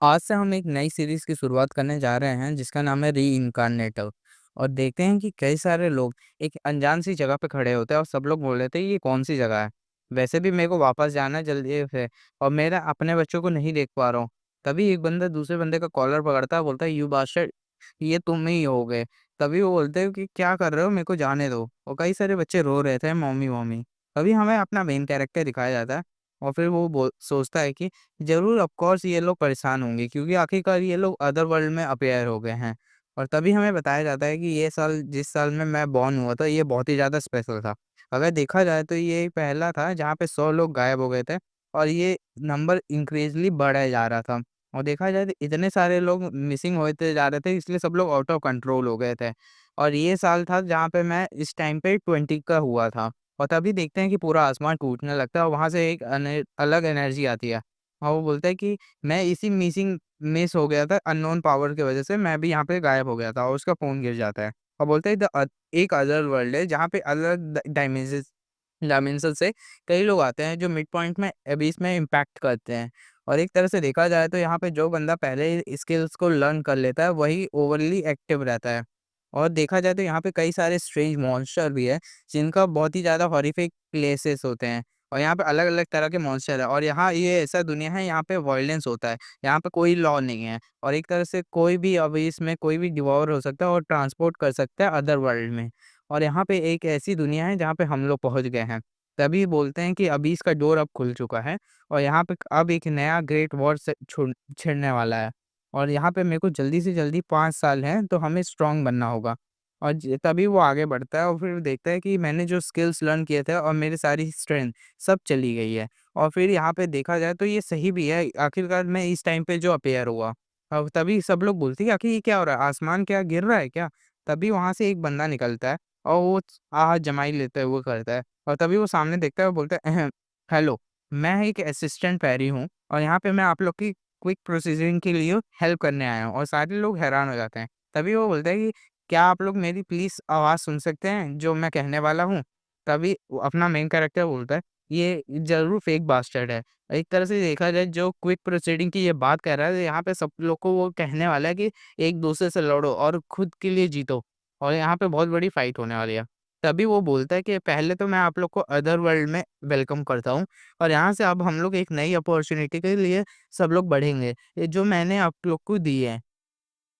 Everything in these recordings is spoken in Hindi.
आज से हम एक नई सीरीज की शुरुआत करने जा रहे हैं जिसका नाम है रीइंकार्नेटर। और देखते हैं कि कई सारे लोग एक अनजान सी जगह पे खड़े होते हैं और सब लोग बोल रहे थे ये कौन सी जगह है। वैसे भी मेरे को वापस जाना है जल्दी से और मेरा अपने बच्चों को नहीं देख पा रहा हूँ। तभी एक बंदा दूसरे बंदे का कॉलर पकड़ता है, बोलता है यू बास्टर्ड, ये तुम ही हो गए। तभी वो बोलते हैं कि क्या कर रहे हो, मेरे को जाने दो। और कई सारे बच्चे रो रहे थे, मम्मी मम्मी। तभी हमें अपना मेन कैरेक्टर दिखाया जाता है और फिर वो सोचता है कि ज़रूर ऑफ कोर्स ये लोग परेशान होंगे क्योंकि आखिरकार ये लोग अदर वर्ल्ड में अपीयर हो गए हैं। और तभी हमें बताया जाता है कि ये साल जिस साल में मैं बॉर्न हुआ था ये बहुत ही ज़्यादा स्पेशल था। अगर देखा जाए तो ये पहला था जहाँ पे 100 लोग गायब हो गए थे और ये नंबर इंक्रीज़ली बढ़ा जा रहा था। और देखा जाए तो इतने सारे लोग मिसिंग होते जा रहे थे, इसलिए सब लोग आउट ऑफ कंट्रोल हो गए थे। और ये साल था जहाँ पे मैं इस टाइम पे 20 का हुआ था। और तभी देखते हैं कि पूरा आसमान टूटने लगता है और वहाँ से एक अलग एनर्जी आती है। और वो बोलता है कि मैं इसी मिस हो गया था अननोन पावर की वज़ह से, मैं भी यहाँ पे गायब हो गया था और उसका फ़ोन गिर जाता है। और बोलता है एक अदर वर्ल्ड है जहाँ पे अलग डायमेंशन से कई लोग आते हैं जो मिड पॉइंट में अबिस में इम्पैक्ट करते हैं। और एक तरह से देखा जाए तो यहाँ पे जो बंदा पहले स्किल्स को लर्न कर लेता है वही ओवरली एक्टिव रहता है। और देखा जाए तो यहाँ पे कई सारे स्ट्रेंज मॉन्स्टर भी है जिनका बहुत ही ज़्यादा हॉरिफिक प्लेसेस होते हैं। और यहाँ पे अलग-अलग तरह के मॉन्स्टर है और यहाँ ये ऐसा दुनिया है, यहाँ पे वायलेंस होता है, यहाँ पे कोई लॉ नहीं है। और एक तरह से कोई भी अब इसमें कोई भी डिवॉर हो सकता है और ट्रांसपोर्ट कर सकता है अदर वर्ल्ड में। और यहाँ पे एक ऐसी दुनिया है जहाँ पे हम लोग पहुँच गए हैं। तभी बोलते हैं कि अभी इसका डोर अब खुल चुका है और यहाँ पे अब एक नया ग्रेट वॉर से छिड़ने वाला है। और यहाँ पे मेरे को जल्दी से जल्दी 5 साल हैं तो हमें स्ट्रॉन्ग बनना होगा। और तभी वो आगे बढ़ता है और फिर देखता है कि मैंने जो स्किल्स लर्न किए थे और मेरी सारी स्ट्रेंथ सब चली गई है। और फिर यहाँ पे देखा जाए तो ये सही भी है, आखिरकार मैं इस टाइम पे जो अपीयर हुआ। अब तभी सब लोग बोलते हैं कि आखिर ये क्या हो रहा है? आसमान क्या गिर रहा है क्या? तभी वहाँ से एक बंदा निकलता है और वो आह जमाई लेते हुए करता है। और तभी वो सामने देखता है और बोलता है हेलो, मैं एक असिस्टेंट पैरी हूँ और यहाँ पे मैं आप लोग की क्विक प्रोसीजरिंग के लिए हेल्प करने आया हूँ। और सारे लोग हैरान हो जाते हैं। तभी वो बोलता है कि क्या आप लोग मेरी प्लीज़ आवाज़ सुन सकते हैं जो मैं कहने वाला हूँ? तभी वो अपना मेन कैरेक्टर बोलता है, ये ज़रूर फेक बास्टर्ड है। एक तरह से देखा जाए जो क्विक प्रोसीडिंग की ये बात कह रहा है, यहाँ पे सब लोग को वो कहने वाला है कि एक-दूसरे से लड़ो और खुद के लिए जीतो और यहाँ पे बहुत बड़ी फाइट होने वाली है। तभी वो बोलता है कि पहले तो मैं आप लोग को अदर वर्ल्ड में वेलकम करता हूँ और यहाँ से अब हम लोग एक नई अपॉर्च्युनिटी के लिए सब लोग बढ़ेंगे, ये जो मैंने आप लोग को दी है।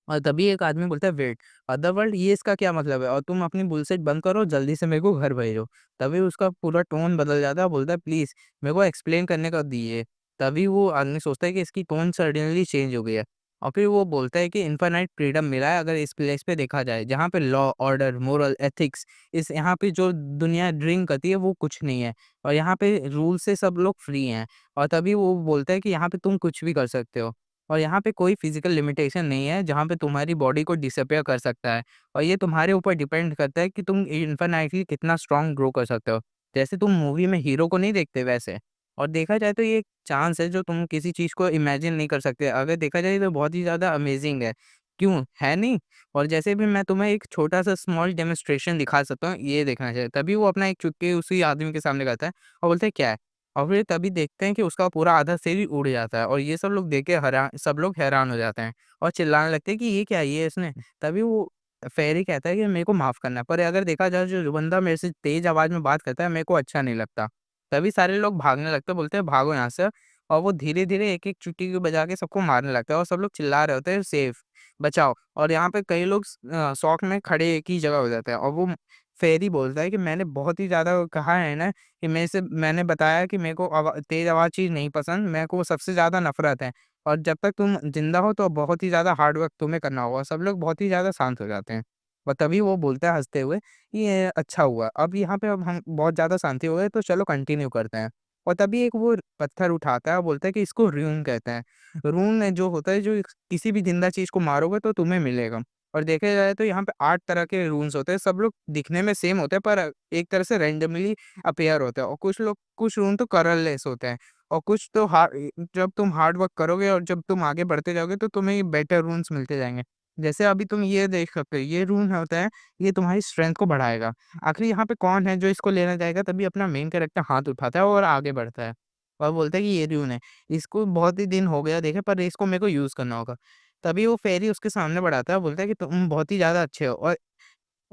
और तभी एक आदमी बोलता है वेट, अदरवर्ल्ड ये इसका क्या मतलब है? और तुम अपनी बुलशिट बंद करो, जल्दी से मेरे को घर भेजो। तभी उसका पूरा टोन बदल जाता है, बोलता है प्लीज़ मेरे को एक्सप्लेन करने का दीजिए। तभी वो आदमी सोचता है कि इसकी टोन सडनली चेंज हो गई है। और फिर वो बोलता है कि इनफाइनाइट फ्रीडम मिला है अगर इस प्लेस पे देखा जाए, जहाँ पे लॉ, ऑर्डर, मोरल, एथिक्स, इस यहाँ पे जो दुनिया ड्रिंक करती है वो कुछ नहीं है। और यहाँ पे रूल से सब लोग फ्री हैं। और तभी वो बोलता है कि यहाँ पे तुम कुछ भी कर सकते हो। और यहाँ पे कोई फिज़िकल लिमिटेशन नहीं है जहाँ पे तुम्हारी बॉडी को डिसअपियर कर सकता है। और ये तुम्हारे ऊपर डिपेंड करता है कि तुम इन्फिनिटली कितना स्ट्रॉन्ग ग्रो कर सकते हो। जैसे तुम मूवी में हीरो को नहीं देखते वैसे। और देखा जाए तो ये एक चांस है जो तुम किसी चीज़ को इमेजिन नहीं कर सकते। अगर देखा जाए तो बहुत ही ज़्यादा अमेज़िंग है। क्यों? है नहीं? और जैसे भी मैं तुम्हें एक छोटा-सा स्मॉल डेमोंस्ट्रेशन दिखा सकता हूँ, ये देखना चाहिए। तभी वो अपना एक चुटकी उसी आदमी के सामने करता है और बोलता है क्या है? और फिर तभी देखते हैं कि उसका पूरा आधा सिर ही उड़ जाता है और ये सब लोग देख के सब लोग हैरान हो जाते हैं और चिल्लाने लगते हैं कि ये क्या ये इसने। तभी वो फेरी कहता है कि मेरे को माफ़ करना, पर अगर देखा जाए जो बंदा मेरे से तेज़ आवाज़ में बात करता है मेरे को अच्छा नहीं लगता। तभी सारे लोग भागने लगते हैं, बोलते हैं भागो यहाँ से। और वो धीरे-धीरे एक-एक चुटकी को बजा के सबको मारने लगता है और सब लोग चिल्ला रहे होते हैं सेफ, बचाओ। और यहाँ पे कई लोग शॉक में खड़े एक ही जगह हो जाते हैं और वो फेरी बोलता है कि मैंने बहुत ही ज़्यादा कहा है ना कि मैंने बताया कि मेरे को तेज़ आवाज़ चीज़ नहीं पसंद, मेरे को सबसे ज़्यादा नफ़रत है और जब तक तुम ज़िंदा हो तो बहुत ही ज़्यादा हार्ड वर्क तुम्हें करना होगा। सब लोग बहुत ही ज़्यादा शांत हो जाते हैं और तभी वो बोलता है हँसते हुए, ये अच्छा हुआ, अब यहाँ पे अब हम बहुत ज़्यादा शांति हो गए तो चलो कंटिन्यू करते हैं। और तभी एक वो पत्थर उठाता है और बोलता है कि इसको रून कहते हैं। रून जो होता है जो किसी भी ज़िंदा चीज़ को मारोगे तो तुम्हें मिलेगा। और देखा जाए तो यहाँ पे 8 तरह के रून्स होते हैं, सब लोग दिखने में सेम होते हैं पर एक तरह से रैंडमली अपीयर होते हैं। और कुछ रूम तो कलरलेस होते हैं और कुछ तो जब तुम हार्ड वर्क करोगे और जब तुम आगे बढ़ते जाओगे तो तुम्हें बेटर रून्स मिलते जाएँगे। जैसे अभी तुम ये देख सकते हो, ये रून होता है, ये तुम्हारी स्ट्रेंथ को बढ़ाएगा। आखिर यहाँ पे कौन है जो इसको लेना चाहेगा? तभी अपना मेन कैरेक्टर हाथ उठाता है और आगे बढ़ता है। और बोलता है कि ये रून है, इसको बहुत ही दिन हो गया देखे पर इसको मेरे को यूज़ करना होगा। तभी वो फेरी उसके सामने बढ़ाता है और बोलता है कि तुम बहुत ही ज़्यादा अच्छे हो और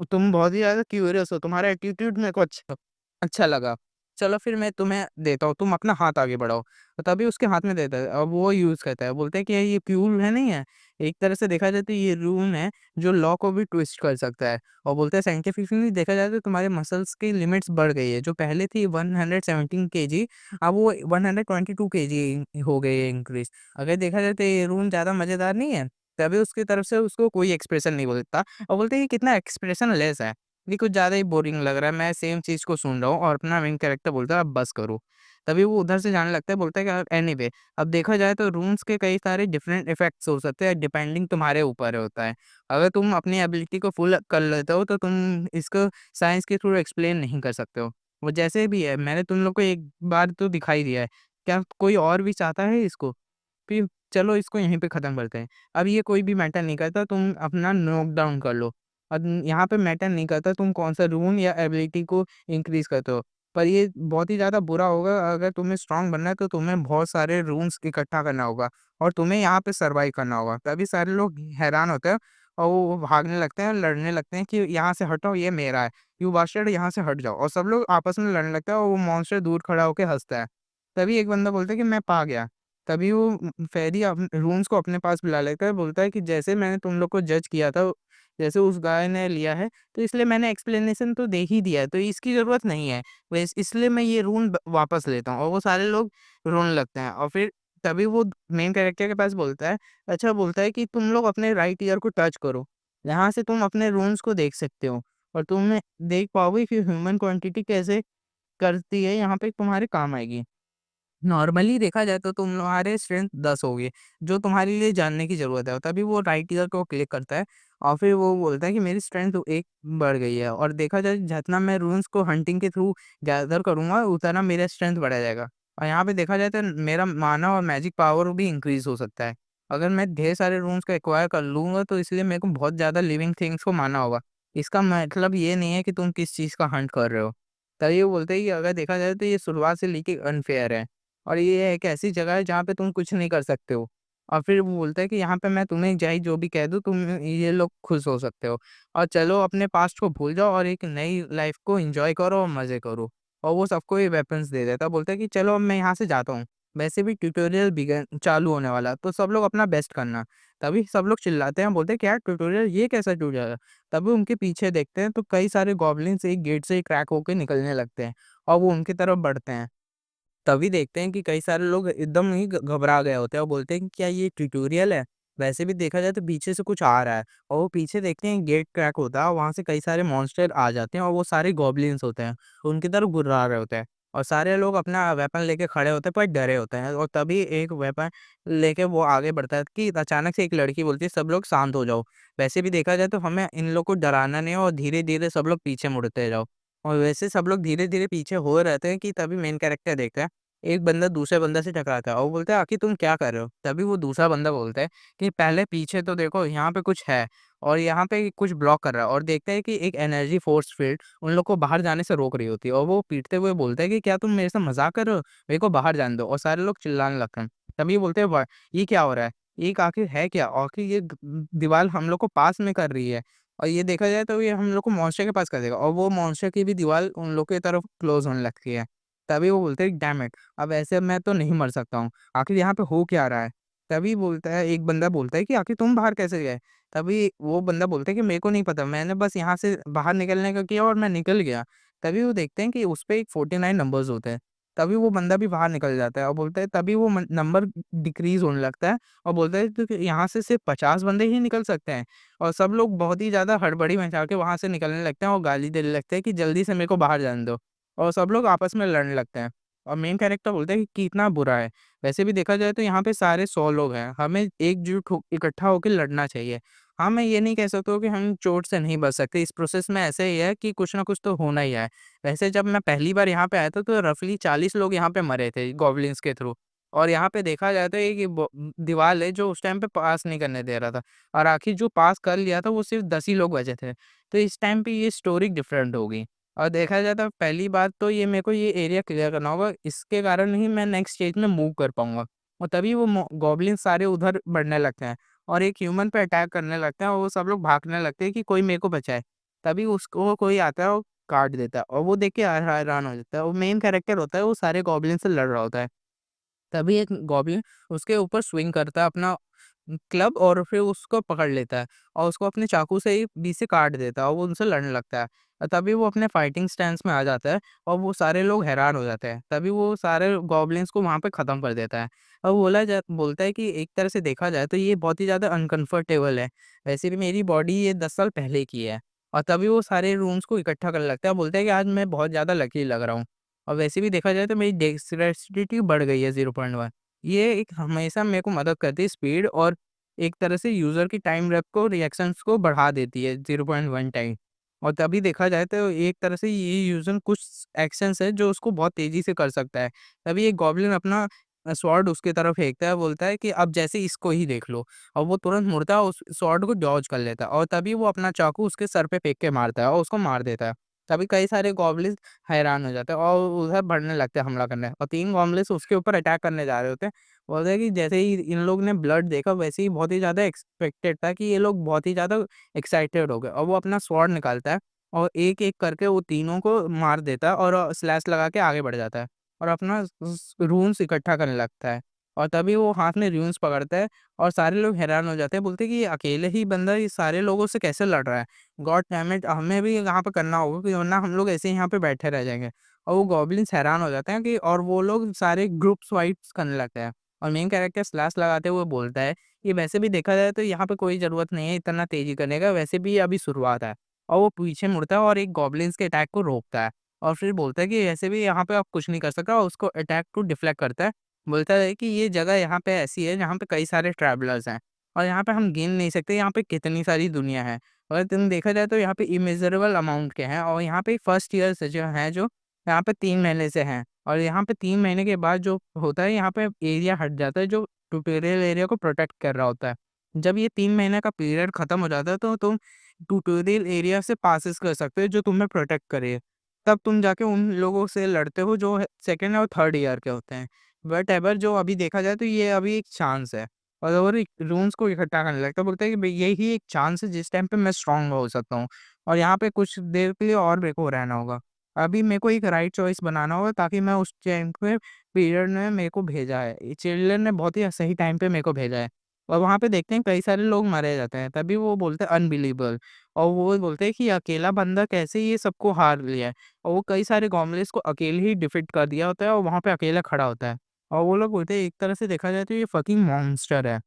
तुम बहुत ही ज़्यादा क्यूरियस हो, तुम्हारा एटीट्यूड मेरे को अच्छा अच्छा लगा। चलो फिर मैं तुम्हें देता हूँ, तुम अपना हाथ आगे बढ़ाओ। तो तभी उसके हाथ में देता है, अब वो यूज़ करता है, बोलते हैं कि ये क्यूल है नहीं है, एक तरह से देखा जाए तो ये रून है जो लॉ को भी ट्विस्ट कर सकता है। और बोलते हैं साइंटिफिकली देखा जाए तो तुम्हारे मसल्स की लिमिट्स बढ़ गई है, जो पहले थी 117 केजी, अब वो 122 केजी हो गई है इंक्रीज़। अगर देखा जाए तो ये रून ज़्यादा मज़ेदार नहीं है? तभी उसकी तरफ से उसको कोई एक्सप्रेशन नहीं बोलता और बोलते हैं ये कितना एक्सप्रेशनलेस है। ये कुछ ज़्यादा ही बोरिंग लग रहा है, मैं सेम चीज़ को सुन रहा हूँ और अपना मेन कैरेक्टर बोलता है अब बस करो। तभी वो उधर से जाने लगता है, बोलता है कि एनीवे अब देखा जाए तो रून्स के कई सारे डिफरेंट इफेक्ट्स हो सकते हैं डिपेंडिंग तुम्हारे ऊपर होता है। अगर तुम अपनी एबिलिटी को फुल कर लेते हो तो तुम इसको साइंस के थ्रू एक्सप्लेन नहीं कर सकते हो। वो जैसे भी है मैंने तुम लोग को एक बार तो दिखाई दिया है। क्या कोई और भी चाहता है इसको? फिर चलो इसको यहीं पे ख़त्म करते हैं। अब ये कोई भी मैटर नहीं करता, तुम अपना नोक डाउन कर लो। अब यहाँ पे मैटर नहीं करता तुम कौन-सा रून या एबिलिटी को इंक्रीज़ करते हो। पर ये बहुत ही ज़्यादा बुरा होगा अगर तुम्हें स्ट्रॉन्ग बनना है तो तुम्हें बहुत सारे रून्स इकट्ठा करना होगा और तुम्हें यहाँ पे सर्वाइव करना होगा। तभी सारे लोग हैरान होते हैं और वो भागने लगते हैं, लड़ने लगते हैं कि यहाँ से हटो ये मेरा है। यू बास्टर्ड यहाँ से हट जाओ और सब लोग आपस में लड़ने लगते हैं और वो मॉन्स्टर दूर खड़ा होके हँसता है। तभी एक बंदा बोलता है कि मैं पा गया। तभी वो फ़ेरी रूम्स को अपने पास बुला लेता है, बोलता है कि जैसे मैंने तुम लोग को जज किया था, जैसे उस गाय ने लिया है, तो इसलिए मैंने एक्सप्लेनेशन तो दे ही दिया है, तो इसकी ज़रूरत नहीं है। इसलिए मैं ये रूम वापस लेता हूँ और वो सारे लोग रोने लगते हैं और फिर तभी वो मेन कैरेक्टर के पास बोलता है, अच्छा बोलता है कि तुम लोग अपने राइट ईयर को टच करो, यहाँ से तुम अपने रूम्स को देख सकते हो और तुम देख पाओगे कि ह्यूमन क्वांटिटी कैसे करती है, यहाँ पे तुम्हारे काम आएगी। नॉर्मली देखा जाए तो तुम्हारे स्ट्रेंथ 10 होगी, जो तुम्हारे लिए जानने की ज़रूरत है। तभी वो राइट ईयर को क्लिक करता है और फिर वो बोलता है कि मेरी स्ट्रेंथ 1 बढ़ गई है और देखा जाए जितना मैं रून्स को हंटिंग के थ्रू गैदर करूँगा, उतना मेरा स्ट्रेंथ बढ़ा जाएगा। और यहाँ पे देखा जाए तो मेरा माना और मैजिक पावर भी इंक्रीज़ हो सकता है। अगर मैं ढेर सारे रून्स को एक्वायर कर लूँगा तो इसलिए मेरे को बहुत ज़्यादा लिविंग थिंग्स को मारना होगा। इसका मतलब ये नहीं है कि तुम किस चीज़ का हंट कर रहे हो। तभी वो बोलते हैं कि अगर देखा जाए तो ये शुरुआत से लेके अनफ़ेयर है। और ये एक ऐसी जगह है जहाँ पे तुम कुछ नहीं कर सकते हो। और फिर वो बोलता है कि यहाँ पे मैं तुम्हें चाहे जो भी कह दूँ तुम ये लोग खुश हो सकते हो। और चलो अपने पास्ट को भूल जाओ और एक नई लाइफ़ को एन्जॉय करो और मज़े करो। और वो सबको ये वेपन्स दे देता है, बोलता है कि चलो अब मैं यहाँ से जाता हूँ। वैसे भी ट्यूटोरियल बिगन चालू होने वाला है, तो सब लोग अपना बेस्ट करना। तभी सब लोग चिल्लाते हैं, बोलते हैं क्या ट्यूटोरियल ये कैसा ट्यूटोरियल? तभी उनके पीछे देखते हैं तो कई सारे गॉब्लिन्स एक गेट से क्रैक होके निकलने लगते हैं और वो उनकी तरफ बढ़ते हैं। तभी देखते हैं कि कई सारे लोग एकदम ही घबरा गए होते हैं और बोलते हैं कि क्या ये ट्यूटोरियल है? वैसे भी देखा जाए तो पीछे से कुछ आ रहा है और वो पीछे देखते हैं गेट क्रैक होता है और वहाँ से कई सारे मॉन्स्टर आ जाते हैं और वो सारे गॉब्लिन्स होते हैं। उनकी तरफ गुर्रा रहे होते हैं और सारे लोग अपना वेपन लेके खड़े होते हैं पर डरे होते हैं और तभी एक वेपन लेके वो आगे बढ़ता है कि अचानक से एक लड़की बोलती है सब लोग शांत हो जाओ। वैसे भी देखा जाए तो हमें इन लोग को डराना नहीं है और धीरे-धीरे सब लोग पीछे मुड़ते जाओ। और वैसे सब लोग धीरे-धीरे पीछे हो रहते हैं कि तभी मेन कैरेक्टर देखता है एक बंदा दूसरे बंदे से टकराता है और वो बोलता है आखिर तुम क्या कर रहे हो? तभी वो दूसरा बंदा बोलता है कि पहले पीछे तो देखो यहाँ पे कुछ है और यहाँ पे कुछ ब्लॉक कर रहा है और देखते हैं कि एक एनर्जी फ़ोर्स फ़ील्ड उन लोग को बाहर जाने से रोक रही होती है और वो पीटते हुए बोलता है कि क्या तुम मेरे से मज़ाक कर रहे हो? मेरे को बाहर जाने दो और सारे लोग चिल्लाने लगते हैं। तभी बोलते हैं वाह! ये क्या हो रहा है? ये आखिर है क्या? आखिर ये दीवार हम लोग को पास में कर रही है और ये देखा जाए तो ये हम लोग को मॉन्स्टर के पास कर देगा और वो मॉन्स्टर की भी दीवार उन लोग की तरफ क्लोज़ होने लगती है। तभी वो बोलते हैं डैम इट! अब ऐसे मैं तो नहीं मर सकता हूँ, आखिर यहाँ पे हो क्या रहा है? तभी बोलता है एक बंदा बोलता है कि आखिर तुम बाहर कैसे गए? तभी वो बंदा बोलता है कि मेरे को नहीं पता, मैंने बस यहाँ से बाहर निकलने का किया और मैं निकल गया। तभी वो देखते हैं कि उसपे एक 49 नंबर्स होते हैं। तभी वो बंदा भी बाहर निकल जाता है और बोलता है तभी वो नंबर डिक्रीज़ होने लगता है और बोलता है तो कि यहाँ से सिर्फ़ 50 बंदे ही निकल सकते हैं। और सब लोग बहुत ही ज़्यादा हड़बड़ी मचा के वहाँ से निकलने लगते हैं और गाली देने लगते हैं कि जल्दी से मेरे को बाहर जाने दो। और सब लोग आपस में लड़ने लगते हैं। और मेन कैरेक्टर बोलता है कि कितना बुरा है। वैसे भी देखा जाए तो यहाँ पे सारे 100 लोग हैं, हमें एकजुट हो इकट्ठा होके लड़ना चाहिए। हाँ, मैं ये नहीं कह सकता हूँ कि हम चोट से नहीं बच सकते, इस प्रोसेस में ऐसे ही है कि कुछ ना कुछ तो होना ही है। वैसे जब मैं पहली बार यहाँ पे आया था तो रफ़ली 40 लोग यहाँ पे मरे थे गॉब्लिन्स के थ्रू। और यहाँ पे देखा जाए तो एक दीवार है जो उस टाइम पे पास नहीं करने दे रहा था और आखिर जो पास कर लिया था वो सिर्फ़ 10 ही लोग बचे थे। तो इस टाइम पे ये स्टोरी डिफरेंट होगी। और देखा जाए तो पहली बात तो ये मेरे को ये एरिया क्लियर करना होगा, इसके कारण ही मैं नेक्स्ट स्टेज में मूव कर पाऊँगा। और तभी वो गॉब्लिन सारे उधर बढ़ने लगते हैं और एक ह्यूमन पे अटैक करने लगते हैं और वो सब लोग भागने लगते हैं कि कोई मेरे को बचाए। तभी उसको कोई आता है और काट देता है और वो देख के हैरान हो जाता है। वो मेन कैरेक्टर होता है, वो सारे गॉब्लिन से लड़ रहा होता है। तभी एक गॉब्लिन उसके ऊपर स्विंग करता है अपना क्लब और फिर उसको पकड़ लेता है और उसको अपने चाकू से ही बीच से काट देता है और वो उनसे लड़ने लगता है। तभी वो अपने फाइटिंग स्टैंस में आ जाता है और वो सारे लोग हैरान हो जाते हैं। तभी वो सारे गॉब्लिन्स को वहाँ पे ख़त्म कर देता है और बोलता है कि एक तरह से देखा जाए तो ये बहुत ही ज़्यादा अनकम्फर्टेबल है। वैसे भी मेरी बॉडी ये 10 साल पहले की है। और तभी वो सारे रूम्स को इकट्ठा करने लगता है। बोलता है कि आज मैं बहुत ज़्यादा लकी लग रहा हूँ। और वैसे भी देखा जाए तो मेरी डेक्स्ट्रेसिटी बढ़ गई है 0.1। ये एक हमेशा मेरे को मदद करती है स्पीड और एक तरह से यूज़र की टाइम रैप को रिएक्शंस को बढ़ा देती है 0.1 टाइम। और तभी देखा जाए तो एक तरह से ये यूज़र कुछ एक्शंस है जो उसको बहुत तेज़ी से कर सकता है। तभी एक गॉब्लिन अपना स्वॉर्ड उसकी तरफ फेंकता है, बोलता है कि अब जैसे इसको ही देख लो। और वो तुरंत मुड़ता है, उस स्वॉर्ड को डॉज कर लेता है और तभी वो अपना चाकू उसके सर पे फेंक के मारता है और उसको मार देता है। तभी कई सारे गॉब्लिन्स हैरान हो जाते हैं और उधर बढ़ने लगते हैं हमला करने और 3 गॉब्लिन्स उसके ऊपर अटैक करने जा रहे होते हैं। बोलते हैं कि जैसे ही इन लोग ने ब्लड देखा वैसे ही बहुत ही ज़्यादा एक्सपेक्टेड था कि ये लोग बहुत ही ज़्यादा एक्साइटेड हो गए और वो अपना स्वॉर्ड निकालता है और एक-एक करके वो तीनों को मार देता है और स्लैश लगा के आगे बढ़ जाता है और अपना रून्स इकट्ठा करने लगता है। और तभी वो हाथ में रून्स पकड़ता है और सारे लोग हैरान हो जाते हैं, बोलते हैं कि ये अकेले ही बंदा ये सारे लोगों से कैसे लड़ रहा है? God damn it! हमें भी यहाँ पे करना होगा कि वरना हम लोग ऐसे ही यहाँ पे बैठे रह जाएँगे। और वो गॉब्लिन्स हैरान हो जाते हैं कि और वो लोग सारे ग्रुप्स फाइट्स करने लगते हैं। और मेन कैरेक्टर स्लैश लगाते हुए बोलता है कि वैसे भी देखा जाए तो यहाँ पे कोई ज़रूरत नहीं है इतना तेज़ी करने का, वैसे भी अभी शुरुआत है। और वो पीछे मुड़ता है और एक गॉब्लिन्स के अटैक को रोकता है और फिर बोलता है कि वैसे भी यहाँ पे आप कुछ नहीं कर सकता और उसको अटैक को डिफ्लेक्ट करता है। बोलता है कि ये जगह यहाँ पे ऐसी है जहाँ पे कई सारे ट्रैवलर्स हैं और यहाँ पे हम गिन नहीं सकते यहाँ पे कितनी सारी दुनिया है। अगर तुम देखा जाए तो यहाँ पे इमेज़रेबल अमाउंट के हैं और यहाँ पे फर्स्ट ईयर से जो हैं जो यहाँ पे 3 महीने से हैं और यहाँ पे 3 महीने के बाद जो होता है यहाँ पे एरिया हट जाता है जो ट्यूटोरियल एरिया को प्रोटेक्ट कर रहा होता है। जब ये 3 महीने का पीरियड खत्म हो जाता है तो तुम ट्यूटोरियल एरिया से पासेस कर सकते हो जो तुम्हें प्रोटेक्ट करे। तब तुम जाके उन लोगों से लड़ते हो जो सेकंड और थर्ड ईयर के होते हैं। बट एवर जो अभी देखा जाए तो ये अभी एक चांस है और रूम्स को इकट्ठा करने लगता है। बोलता है कि भई यही एक चांस है जिस टाइम पे मैं स्ट्रॉन्ग हो सकता हूँ और यहाँ पे कुछ देर के लिए और मेरे को रहना होगा। अभी मेरे को एक राइट चॉइस बनाना होगा ताकि मैं उस टाइम पे पीरियड में मेरे को भेजा है। चिल्ड्रन ने बहुत ही सही टाइम पे मेरे को भेजा है और वहाँ पे देखते हैं कई सारे लोग मारे जाते हैं। तभी वो बोलते हैं अनबिलीवेबल और वो बोलते हैं कि अकेला बंदा कैसे ये सबको हार लिया है और वो कई सारे गॉब्लिन्स को अकेले ही डिफीट कर दिया होता है और वहाँ पे अकेला खड़ा होता है। और वो लोग बोलते हैं एक तरह से देखा जाए तो ये फकिंग मॉन्स्टर है।